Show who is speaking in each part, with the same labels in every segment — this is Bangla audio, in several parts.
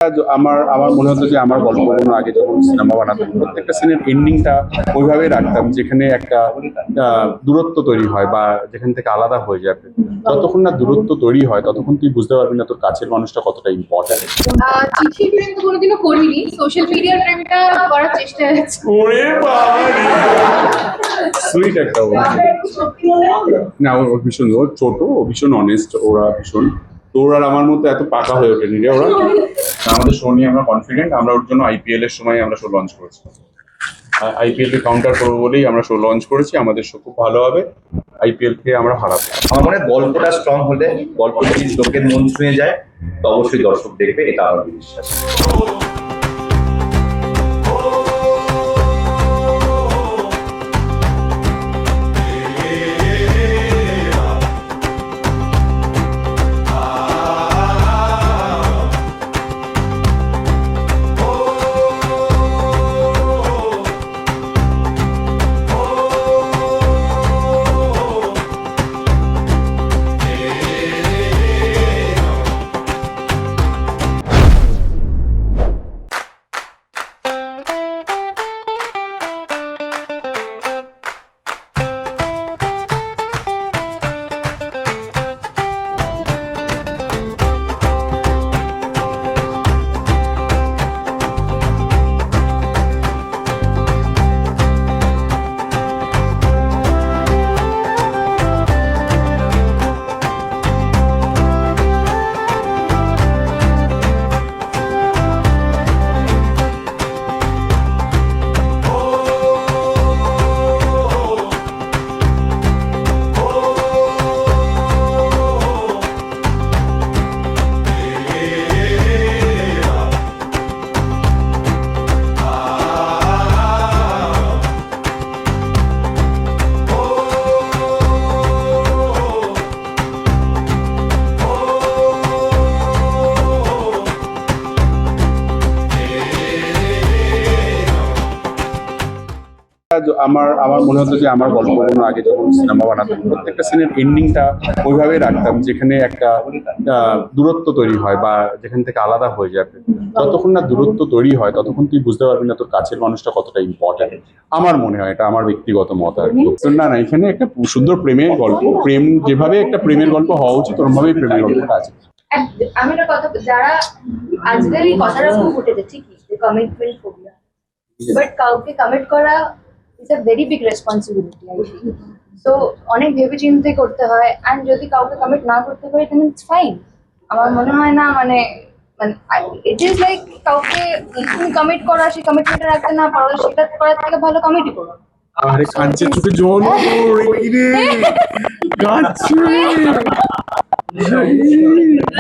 Speaker 1: আমার আমার মনে হতো যে আমার গল্প বানানোর আগে যখন সিনেমা বানাতাম প্রত্যেকটা সিনের এন্ডিংটা ওইভাবেই রাখতাম যেখানে একটা দূরত্ব তৈরি হয় বা যেখান থেকে আলাদা হয়ে যাবে। যতক্ষণ না দূরত্ব তৈরি হয় ততক্ষণ তুই বুঝতে পারবি না তোর কাছের মানুষটা কতটা ইম্পর্টেন্ট।
Speaker 2: চিঠি প্রেম তো কোনোদিনও করিনি, সোশ্যাল মিডিয়ার প্রেমটা করার চেষ্টা আছে।
Speaker 1: ওরে বাবা সুইট একটা ও। না ও ভীষণ, ও ছোট, ও ভীষণ অনেস্ট, ওরা ভীষণ। তোর আর আমার মধ্যে এত পাকা হয়ে ওঠেনি রে ওরা। আমাদের শো নিয়ে আমরা কনফিডেন্ট, আমরা ওর জন্য আইপিএল এর সময় আমরা শো লঞ্চ করেছি। আইপিএল কে কাউন্টার করবো বলেই আমরা শো লঞ্চ করেছি, আমাদের শো খুব ভালো হবে, আইপিএল কে আমরা হারাবো।
Speaker 3: আমার মনে হয় গল্পটা স্ট্রং হলে, গল্প যদি লোকের মন ছুঁয়ে যায় তো অবশ্যই দর্শক দেখবে, এটা আমার বিশ্বাস।
Speaker 1: আমার আমার মনে হতো যে আমার গল্প বানানোর আগে যখন সিনেমা বানাতাম প্রত্যেকটা সিনের এন্ডিংটা ওইভাবেই রাখতাম যেখানে একটা দূরত্ব তৈরি হয় বা যেখান থেকে আলাদা হয়ে যাবে। যতক্ষণ না দূরত্ব তৈরি হয় ততক্ষণ তুই বুঝতে পারবি না তোর কাছের মানুষটা কতটা ইম্পর্টেন্ট। আমার মনে হয়, এটা আমার ব্যক্তিগত মত আর কি। তো না না, এখানে একটা সুন্দর প্রেমের গল্প, প্রেম যেভাবে একটা প্রেমের গল্প হওয়া উচিত ওরভাবেই প্রেমের গল্পটা আছে।
Speaker 2: আমি একটা কথা, যারা আজকাল এই কথাটা খুব উঠেছে ঠিকই, যে কমিটমেন্ট ফোবিয়া, বাট কাউকে কমিট করা is a very big responsibility I feel. So অনেক ভেবে চিন্তে করতে হয়, অ্যান্ড যদি কাউকে কমিট না করতে পারি তাহলে ইটস ফাইন। আমার মনে হয় না মানে ইট ইজ লাইক কাউকে তুমি কমিট করা, সেই কমিটমেন্টটা রাখতে না পারো, সেটা করার থেকে ভালো কমিটই করো।
Speaker 1: আরে কাঁদছে, চোখে জল কাঁদছে।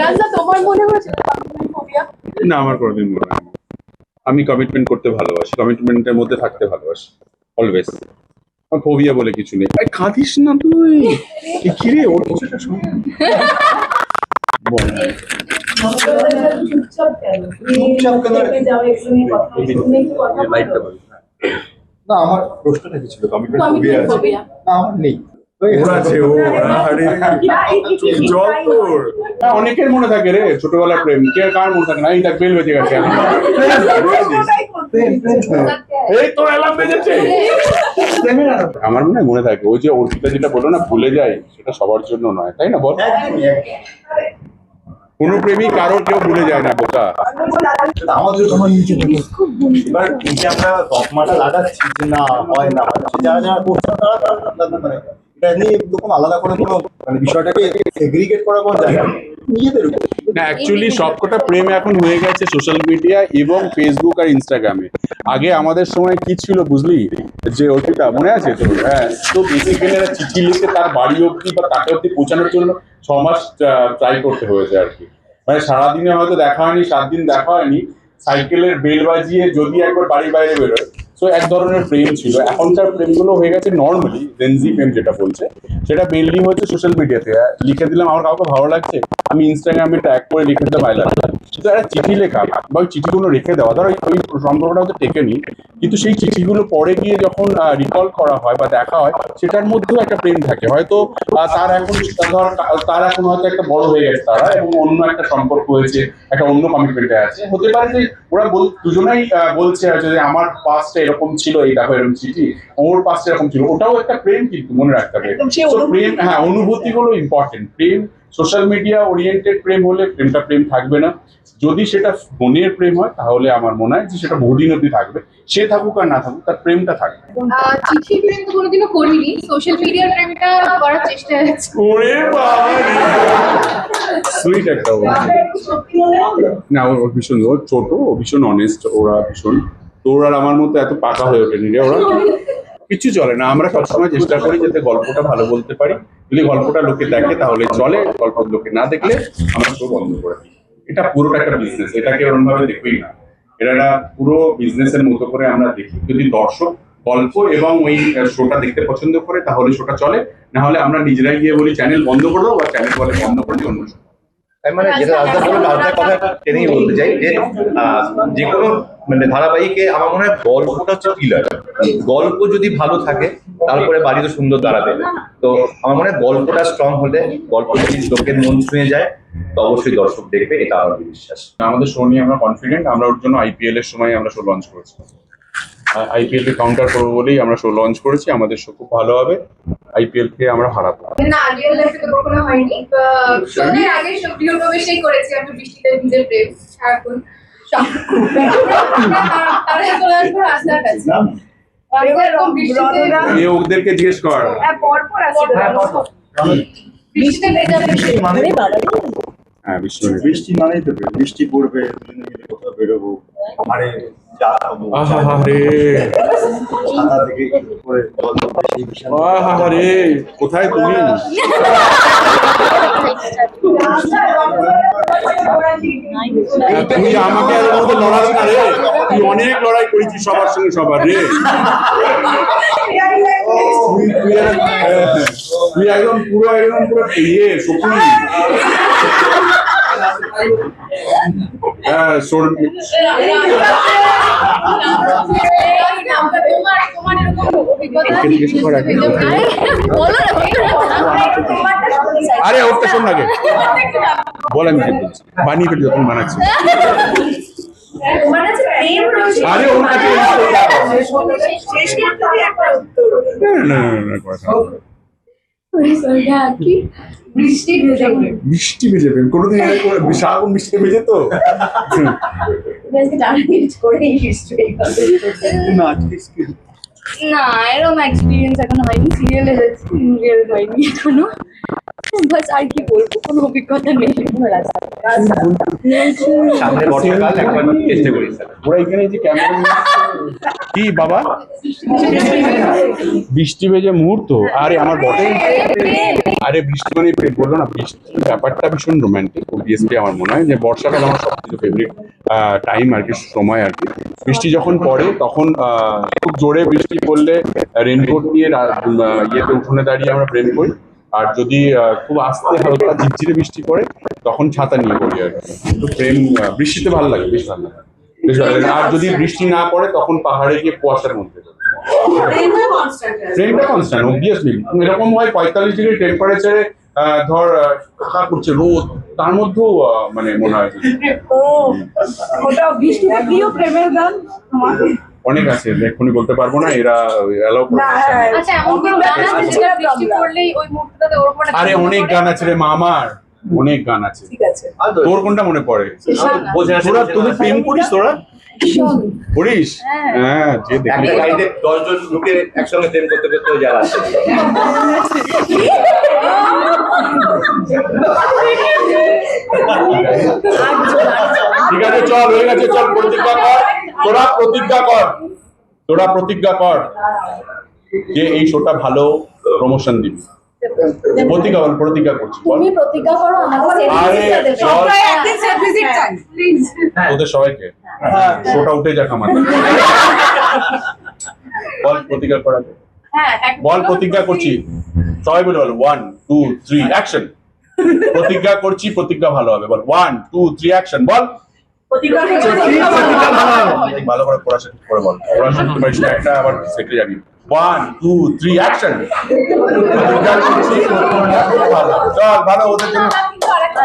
Speaker 2: রাজা, তোমার মনে হয়েছে কমিটমেন্ট ফোবিয়া?
Speaker 1: না, আমার কোনোদিন মনে হয় না। আমি কমিটমেন্ট করতে ভালোবাসি, কমিটমেন্টের মধ্যে থাকতে ভালোবাসি অলওয়েজ। আমার ফোবিয়া বলে কিছু নেই। আরে কাঁদিস না তুই, কি রে ওর কিছুটা শোন।
Speaker 3: না, আমার প্রশ্নটা কি ছিল? কমিটমেন্ট ফোবিয়া আছে? না, আমার নেই।
Speaker 1: অনেকের মনে থাকে রে ছোটবেলার প্রেম, কে কার মনে থাকে না? এই দেখ বেল বেজে গেছে, এই তো অ্যালার্ম বেজেছে। আমার মনে থাকে ওই যে অর্পিতা যেটা বললো না, ভুলে যায়, সেটা সবার জন্য নয়, তাই না বল? কোনো প্রেমিক কারো কেউ ভুলে যায় না, বোকা।
Speaker 3: আমাদের তোমার নিচে থাকে। এবার নিচে আমরা তকমাটা লাগাচ্ছি যে না হয় না, যারা যারা করছে তারা মানে এটা নিয়ে এরকম আলাদা করে কোনো মানে বিষয়টাকে সেগ্রিগেট করা কোনো জায়গা নিজেদের উপর
Speaker 1: না, অ্যাকচুয়ালি সবকটা প্রেম এখন হয়ে গেছে সোশ্যাল মিডিয়া এবং ফেসবুক আর ইনস্টাগ্রামে। আগে আমাদের সময় কি ছিল বুঝলি, যে অর্পিতা মনে আছে তো? হ্যাঁ, তো বেসিক্যালি একটা চিঠি লিখে তার বাড়ি অব্দি বা তাকে অব্দি পৌঁছানোর জন্য 6 মাস ট্রাই করতে হয়েছে আর কি। মানে সারাদিনে হয়তো দেখা হয়নি, 7 দিন দেখা হয়নি, সাইকেলের বেল বাজিয়ে যদি একবার বাড়ির বাইরে বেরোয়। সো এক ধরনের প্রেম ছিল। এখনকার প্রেমগুলো হয়ে গেছে নর্মালি জেনজি প্রেম যেটা বলছে, সেটা মেনলি হচ্ছে সোশ্যাল মিডিয়াতে। লিখে দিলাম আমার কাউকে ভালো লাগছে, আমি ইনস্টাগ্রামে ট্যাগ করে লিখে দিতে পারলাম, তো একটা চিঠি লেখা বা ওই চিঠিগুলো রেখে দেওয়া, ধরো ওই সম্পর্কটা হয়তো টেকেনি, কিন্তু সেই চিঠিগুলো পরে গিয়ে যখন রিকল করা হয় বা দেখা হয়, সেটার মধ্যেও একটা প্রেম থাকে। হয়তো তার এখন হয়তো একটা বড় হয়ে গেছে তারা, এবং অন্য একটা সম্পর্ক হয়েছে, একটা অন্য কমিটমেন্টে আছে, হতে পারে যে ওরা দুজনেই বলছে হয়তো যে আমার পাস্টে এরকম ছিল, এই দেখো এরকম চিঠি, ওর পাস্টে এরকম ছিল, ওটাও একটা প্রেম, কিন্তু মনে রাখতে হবে। So, প্রেম, হ্যাঁ, অনুভূতি গুলো ইম্পর্টেন্ট। প্রেম সোশ্যাল মিডিয়া ওরিয়েন্টেড প্রেম হলে প্রেমটা প্রেম থাকবে না। যদি সেটা ফোনের প্রেম হয় তাহলে আমার মনে হয় যে সেটা বহুদিন অব্দি থাকবে, সে থাকুক আর না থাকুক, তার প্রেমটা থাকবে।
Speaker 2: চিঠি প্রেম তো কোনোদিনও করিনি, সোশ্যাল মিডিয়ার প্রেমটা করার চেষ্টা আছে।
Speaker 1: ওরে বাবা, সুইট একটা ও। না, ও ভীষণ, ও ছোট, ও ভীষণ অনেস্ট, ওরা ভীষণ, তো ওরা আমার মতো এত পাকা হয়ে ওঠেনি রে ওরা। কিছু চলে না, আমরা সবসময় চেষ্টা করি যাতে গল্পটা ভালো বলতে পারি। যদি গল্পটা লোকে দেখে তাহলে চলে, গল্প লোকে না দেখলে আমরা শো বন্ধ করে দিই। এটা পুরোটা একটা বিজনেস, এটাকে ওরকম ভাবে দেখবই না, এটা একটা পুরো বিজনেসের মতো করে আমরা দেখি। যদি দর্শক গল্প এবং ওই শোটা দেখতে পছন্দ করে তাহলে শোটা চলে, না হলে আমরা নিজেরাই গিয়ে বলি চ্যানেল বন্ধ করে দাও, বা চ্যানেল বলে বন্ধ করে দিই অন্য শো।
Speaker 3: আমি মানে যেটা রাজদা বললো, রাজদার কথা টেনেই বলতে চাই যে যে কোনো মানে ধারাবাহিকে আমার মনে হয় গল্পটা হচ্ছে পিলার। গল্প যদি ভালো থাকে তারপরে বাড়ি তো সুন্দর দাঁড়াবে। তো আমার মনে হয় গল্পটা স্ট্রং হলে, গল্প যদি লোকের মন ছুঁয়ে যায়, তো অবশ্যই দর্শক দেখবে, এটা আমার বিশ্বাস।
Speaker 1: আমাদের শো নিয়ে আমরা কনফিডেন্ট, আমরা ওর জন্য আইপিএল এর সময় আমরা শো লঞ্চ করেছি, আইপিএল কে কাউন্টার করবো বলেই আমরা শো লঞ্চ করেছি। আমাদের শো খুব ভালো হবে, আইপিএল কে আমরা হারাবো।
Speaker 2: না, রিয়েল লাইফে তো কখনো হয়নি। শোনের আগে সক্রিয় প্রবেশই করেছি আমি, বৃষ্টিতে ভিজে প্রেম সারাক্ষণ। তারা চলে আসবো রাস্তার কাছে।
Speaker 1: এ ওদেরকে জিজ্ঞেস কর।
Speaker 2: বৃষ্টিতে ভেজা প্রেম
Speaker 3: মানে
Speaker 1: হ্যাঁ,
Speaker 3: বৃষ্টি মানেই তো বৃষ্টি পড়বে, দুজনে মিলে কোথাও বেরোবো, আরে যা খাবো,
Speaker 1: আহারে
Speaker 3: ছাতা থেকে করে জল পড়বে, সেই বিশাল
Speaker 1: আহারে, কোথায় তুমি? তুই আমাকে আর ওর মধ্যে লড়াস না রে, তুই অনেক লড়াই করেছিস সবার সঙ্গে সবার রে। তুই একদম পুরো ইয়ে শকুনি। হ্যাঁ, আরে ওটা শোন আগে বল, আমি কি বলছি, বানিয়ে ফেলি যখন বানাচ্ছি। আরে ওর কাছে বৃষ্টি ভেজে প্রেম কোনোদিন সারাক্ষণ বৃষ্টি ভেজে তো
Speaker 2: না, এরকম এক্সপিরিয়েন্স এখন হয়নি। সিরিয়ালে রিয়েল হয়নি এখনো, বাস আর কি বলবো, কোনো অভিজ্ঞতা নেই।
Speaker 3: সামনে বর্ষাকাল, একবার চেষ্টা করি স্যার।
Speaker 1: ওরা এখানে যে ক্যামেরা কি বাবা, বৃষ্টি ভেজে মুহূর্ত, আরে আমার বটে, আরে বৃষ্টি মানে বললো না, বৃষ্টির ব্যাপারটা ভীষণ রোম্যান্টিক। অবভিয়াসলি আমার মনে হয় যে বর্ষাকাল আমার সবথেকে ফেভারিট টাইম আর কি, সময় আর কি। বৃষ্টি যখন পড়ে তখন খুব জোরে বৃষ্টি পড়লে রেনকোট নিয়ে ইয়েতে উঠোনে দাঁড়িয়ে আমরা প্রেম করি, আর যদি খুব আস্তে হালকা ঝিরঝিরে বৃষ্টি পড়ে তখন ছাতা নিয়ে পড়ি আর কি। কিন্তু প্রেম বৃষ্টিতে ভালো লাগে, বেশ ভালো লাগে, বেশ ভালো লাগে। আর যদি বৃষ্টি না পড়ে তখন পাহাড়ে গিয়ে কুয়াশার মধ্যে ট্রেনটা কনস্ট্যান্ট অবভিয়াসলি। এরকম হয় 45 ডিগ্রি টেম্পারেচারে ধর কাকা করছে রোদ, তার মধ্যেও মানে মনে হয় অনেক আছে, এক্ষুনি বলতে পারবো না, এরা অ্যালাউ করে।
Speaker 2: আচ্ছা, এমন কোনো গান আছে যেটা বৃষ্টি পড়লেই ওই মুহূর্তটাতে ওর উপরে?
Speaker 1: আরে অনেক গান আছে রে মামার, অনেক গান আছে। তোর কোনটা মনে পড়ে? তোরা তোদের প্রেম করিস, তোরা করিস? হ্যাঁ, যে
Speaker 3: একটা
Speaker 1: দেখলি
Speaker 3: গাড়িতে 10 জন লোকে একসঙ্গে প্রেম করতে করতে যারা আছে,
Speaker 1: ঠিক আছে, চল হয়ে গেছে, চল প্রতিজ্ঞা কর, তোরা প্রতিজ্ঞা কর যে এই শোটা ভালো প্রমোশন দিবি। প্রতিজ্ঞা করছি,
Speaker 2: তুমি প্রতিজ্ঞা করো, আমাকে
Speaker 1: তোদের সবাইকে শোটা উঠে যাক আমাদের। বল প্রতিজ্ঞা করাবে, বল প্রতিজ্ঞা করছি, সবাই বলে বল 1 2 3 অ্যাকশন। প্রতিজ্ঞা করছি প্রতিজ্ঞা ভালো হবে বল 1 2 3 অ্যাকশন বল ভালো করে পড়াশোনা করে বল পড়াশোনা তোমার একটা আবার সেক্রেটারি 1 2 3 অ্যাকশন প্রতিজ্ঞা করছি প্রতিজ্ঞা ভালো চল ভালো ওদের জন্য
Speaker 4: আরেকটা